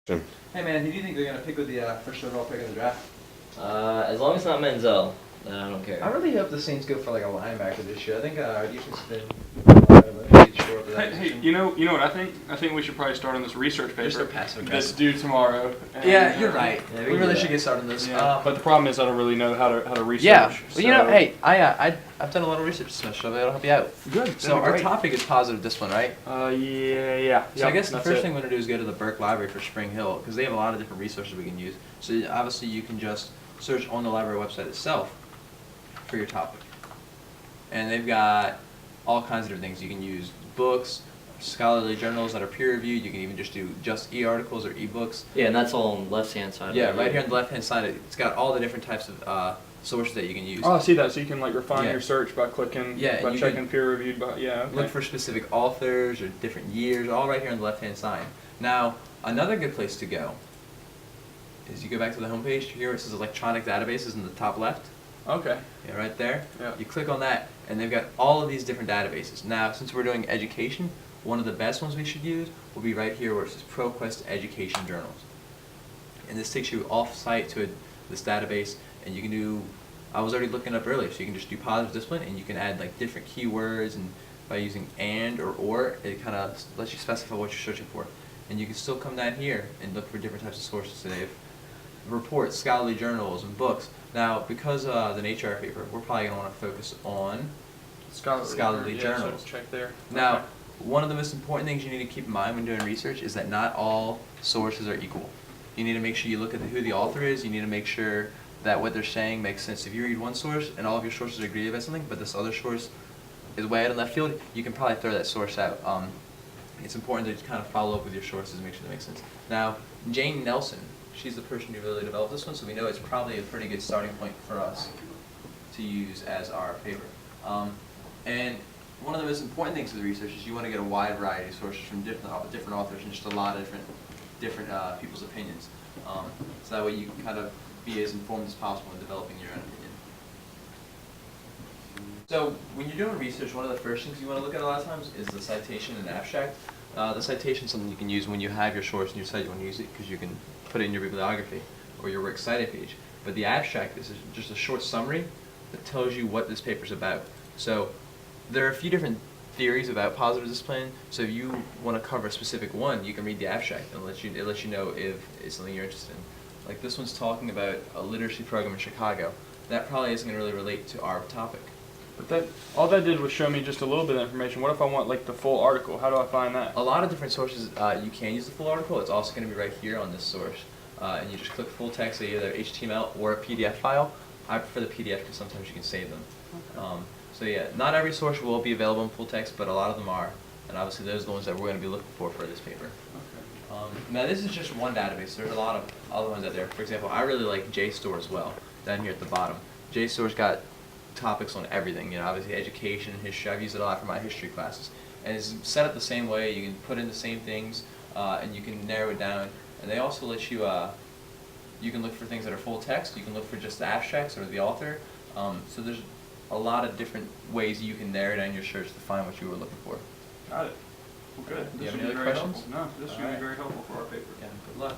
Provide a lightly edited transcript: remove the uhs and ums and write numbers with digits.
Hey man, who do you think they're gonna pick with the first overall pick in the draft? As long as it's not Menzel, then I don't care. I really hope the Saints go for like a linebacker this year. I think our defense has been short of that Hey, position. you know what I think? I think we should probably start on this research paper Just a passive that's aggressive. due tomorrow. And, Yeah, you're right. Yeah, we we really do should that. get started on this. Yeah, but the problem is I don't really know how to research. Yeah, well, you know, so- hey, I've done a lot of research, so I'll help you out. Good. So our topic is positive discipline, right? Yeah. So I Yep, guess the that's first it. thing we're gonna do is go to the Burke Library for Spring Hill because they have a lot of different resources we can use. So obviously you can just search on the library website itself for your topic, and they've got all kinds of different things. You can use books, scholarly journals that are peer reviewed. You can even just do just e-articles or e-books. Yeah, and that's all on the left-hand side. Yeah, right here on the left-hand side, it's got all the different types of sources that you can use. Oh, I see that. So you can like refine Yeah. your search by clicking, Yeah, by you checking can peer reviewed. By okay. Look for specific authors or different years, all right here on the left-hand side. Now, another good place to go is you go back to the homepage. Here it says electronic databases in the top left. Okay. Yeah, right there. Yeah. You click on that, and they've got all of these different databases. Now, since we're doing education, one of the best ones we should use will be right here where it says ProQuest Education Journals. And this takes you off-site to this database, and you can do, I was already looking up earlier, so you can just do positive discipline, and you can add like different keywords, and by using and or, it kind of lets you specify what you're searching for. And you can still come down here and look for different types of sources. So they have reports, scholarly journals, and books. Now, because the Nature Hour paper, we're probably going to want to focus on scholarly yeah, journals. So check there. Now, Okay. one of the most important things you need to keep in mind when doing research is that not all sources are equal. You need to make sure you look at who the author is. You need to make sure that what they're saying makes sense. If you read one source and all of your sources agree about something, but this other source is way out in left field, you can probably throw that source out. It's important to just kind of follow up with your sources and make sure they make sense. Now, Jane Nelson, she's the person who really developed this one, so we know it's probably a pretty good starting point for us to use as our paper. And one of the most important things with research is you want to get a wide variety of sources from different authors and just a lot of different people's opinions. So that way you can kind of be as informed as possible in developing your own opinion. So when you're doing research, one of the first things you want to look at a lot of times is the citation and abstract. The citation is something you can use when you have your source and you decide you want to use it because you can put it in your bibliography or your works cited page. But the abstract is just a short summary that tells you what this paper is about. So there are a few different theories about positive discipline. So if you want to cover a specific one, you can read the abstract and it lets you know if it's something you're interested in. Like this one's talking about a literacy program in Chicago. That probably isn't going to really relate to our topic. But all that did was show me just a little bit of information. What if I want like the full article? How do I find that? A lot of different sources, you can use the full article. It's also going to be right here on this source. And you just click full text, either HTML or a PDF file. I prefer the PDF because sometimes you can save them. Okay. So yeah, not every source will be available in full text, but a lot of them are. And obviously those are the ones that we're going to be looking for this paper. Okay. Now this is just one database. There's a lot of other ones out there. For example, I really like JSTOR as well, down here at the bottom. JSTOR's got topics on everything, obviously education and history. I've used it a lot for my history classes. And it's set up the same way. You can put in the same things, and you can narrow it down. And they also let you, you can look for things that are full text. You can look for just the abstracts or the author. So there's a lot of different ways you can narrow down your search to find what you were looking for. Got it. Well, good. Do you This have should any be other very questions? helpful. No, this should be Alright. very helpful for our paper. Yeah, good luck.